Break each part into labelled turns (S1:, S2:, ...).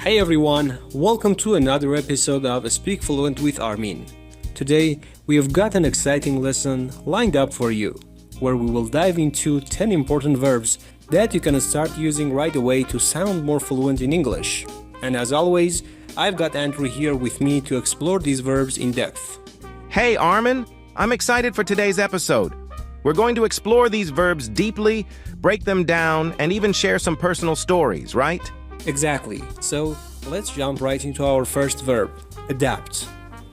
S1: Hey everyone, welcome to another episode of Speak Fluent with Armin. Today, we have got an exciting lesson lined up for you, where we will dive into 10 important verbs that you can start using right away to sound more fluent in English. And as always, I've got Andrew here with me to explore these verbs in depth.
S2: Hey Armin, I'm excited for today's episode. We're going to explore these verbs deeply, break them down, and even share some personal stories, right?
S1: Exactly. So, let's jump right into our first verb, adapt.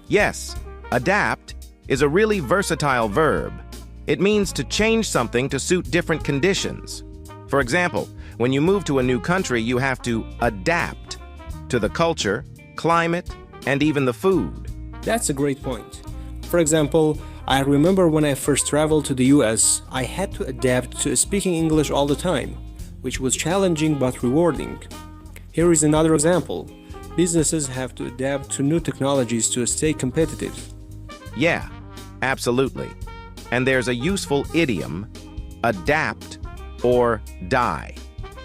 S2: Yes, adapt is a really versatile verb. It means to change something to suit different conditions. For example, when you move to a new country, you have to adapt to the culture, climate, and even the food.
S1: That's a great point. For example, I remember when I first traveled to the US, I had to adapt to speaking English all the time, which was challenging but rewarding. Here is another example. Businesses have to adapt to new technologies to stay competitive.
S2: Yeah, absolutely. And there's a useful idiom, adapt or die.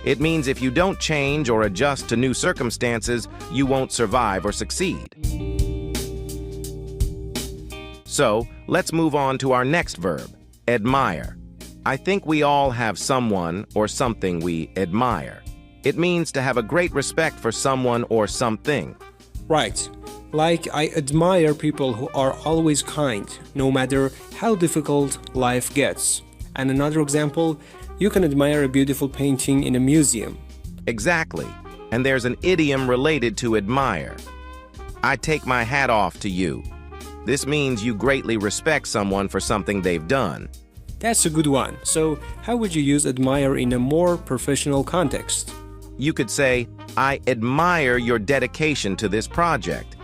S2: It means if you don't change or adjust to new circumstances, you won't survive or succeed. So, let's move on to our next verb, admire. I think we all have someone or something we admire. It means to have a great respect for someone or something.
S1: Right. Like I admire people who are always kind, no matter how difficult life gets. And another example, you can admire a beautiful painting in a museum.
S2: Exactly. And there's an idiom related to admire. I take my hat off to you. This means you greatly respect someone for something they've done.
S1: That's a good one. So, how would you use admire in a more professional context?
S2: You could say, I admire your dedication to this project.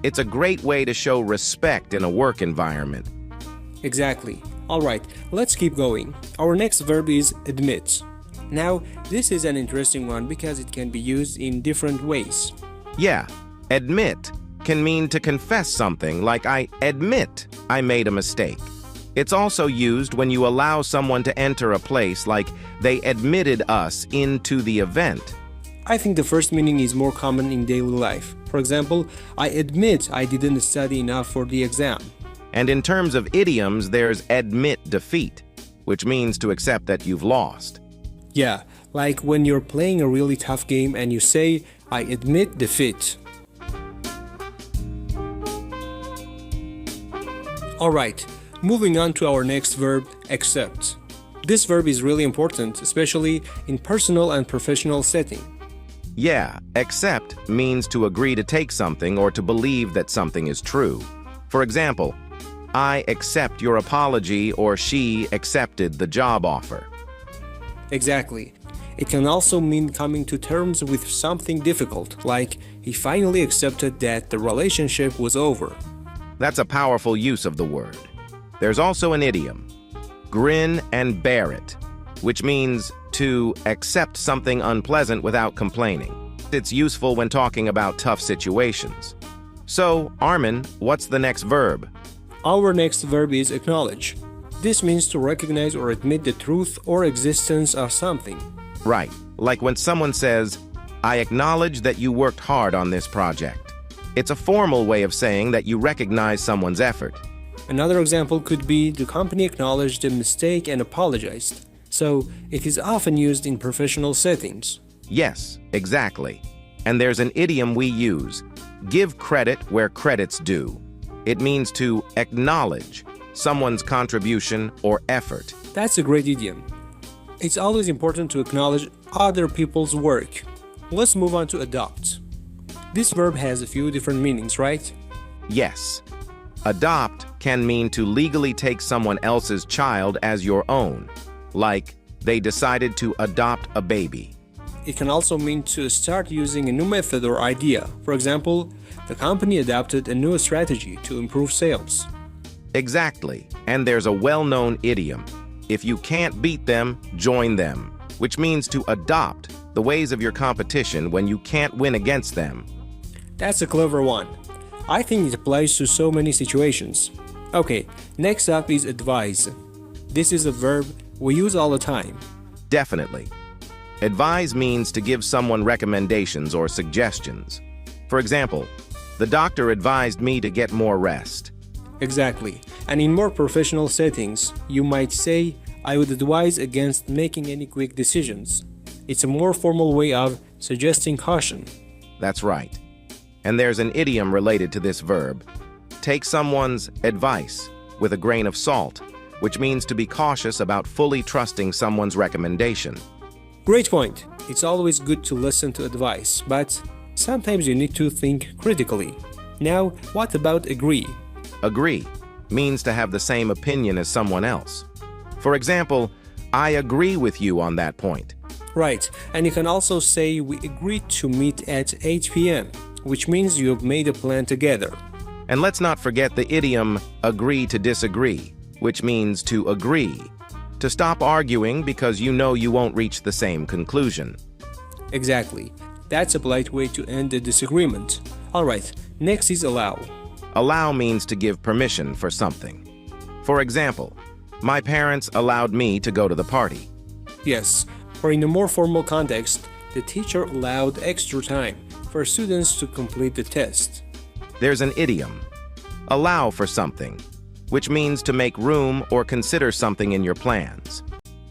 S2: It's a great way to show respect in a work environment.
S1: Exactly. Alright, let's keep going. Our next verb is admit. Now, this is an interesting one because it can be used in different ways.
S2: Yeah, admit can mean to confess something, like I admit I made a mistake. It's also used when you allow someone to enter a place, like they admitted us into the event.
S1: I think the first meaning is more common in daily life. For example, I admit I didn't study enough for the exam.
S2: And in terms of idioms, there's admit defeat, which means to accept that you've lost.
S1: Yeah, like when you're playing a really tough game and you say, I admit defeat. Alright, moving on to our next verb, accept. This verb is really important, especially in personal and professional setting.
S2: Yeah, accept means to agree to take something or to believe that something is true. For example, I accept your apology, or she accepted the job offer.
S1: Exactly. It can also mean coming to terms with something difficult, like he finally accepted that the relationship was over.
S2: That's a powerful use of the word. There's also an idiom, grin and bear it, which means to accept something unpleasant without complaining. It's useful when talking about tough situations. So, Armin, what's the next verb?
S1: Our next verb is acknowledge. This means to recognize or admit the truth or existence of something.
S2: Right, like when someone says, I acknowledge that you worked hard on this project. It's a formal way of saying that you recognize someone's effort.
S1: Another example could be the company acknowledged a mistake and apologized. So, it is often used in professional settings.
S2: Yes, exactly. And there's an idiom we use, give credit where credit's due. It means to acknowledge someone's contribution or effort.
S1: That's a great idiom. It's always important to acknowledge other people's work. Let's move on to adopt. This verb has a few different meanings, right?
S2: Yes. Adopt can mean to legally take someone else's child as your own, like they decided to adopt a baby.
S1: It can also mean to start using a new method or idea. For example, the company adopted a new strategy to improve sales.
S2: Exactly. And there's a well-known idiom, if you can't beat them, join them, which means to adopt the ways of your competition when you can't win against them.
S1: That's a clever one. I think it applies to so many situations. Okay, next up is advise. This is a verb we use all the time.
S2: Definitely. Advise means to give someone recommendations or suggestions. For example, the doctor advised me to get more rest.
S1: Exactly. And in more professional settings, you might say, I would advise against making any quick decisions. It's a more formal way of suggesting caution.
S2: That's right. And there's an idiom related to this verb. Take someone's advice with a grain of salt, which means to be cautious about fully trusting someone's recommendation.
S1: Great point. It's always good to listen to advice, but sometimes you need to think critically. Now, what about agree?
S2: Agree means to have the same opinion as someone else. For example, I agree with you on that point.
S1: Right, and you can also say we agreed to meet at 8 p.m., which means you have made a plan together.
S2: And let's not forget the idiom agree to disagree, which means to agree, to stop arguing because you know you won't reach the same conclusion.
S1: Exactly. That's a polite way to end a disagreement. Alright, next is allow.
S2: Allow means to give permission for something. For example, my parents allowed me to go to the party.
S1: Yes, or in a more formal context, the teacher allowed extra time for students to complete the test.
S2: There's an idiom, allow for something, which means to make room or consider something in your plans.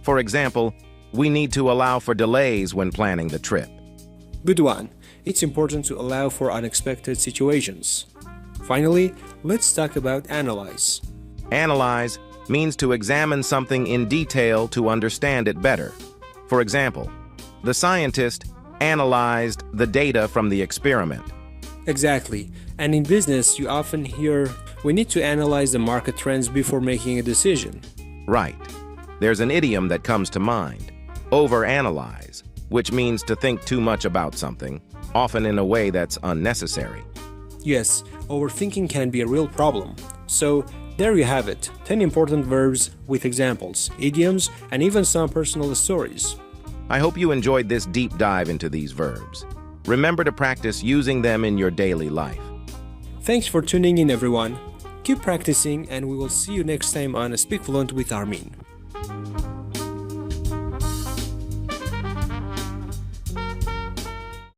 S2: For example, we need to allow for delays when planning the trip.
S1: Good one. It's important to allow for unexpected situations. Finally, let's talk about analyze.
S2: Analyze means to examine something in detail to understand it better. For example, the scientist analyzed the data from the experiment.
S1: Exactly. And in business, you often hear, we need to analyze the market trends before making a decision.
S2: Right. There's an idiom that comes to mind, overanalyze, which means to think too much about something, often in a way that's unnecessary.
S1: Yes, overthinking can be a real problem. So, there you have it, 10 important verbs with examples, idioms, and even some personal stories.
S2: I hope you enjoyed this deep dive into these verbs. Remember to practice using them in your daily life.
S1: Thanks for tuning in, everyone. Keep practicing, and we will see you next time on Speak Fluent with Armin.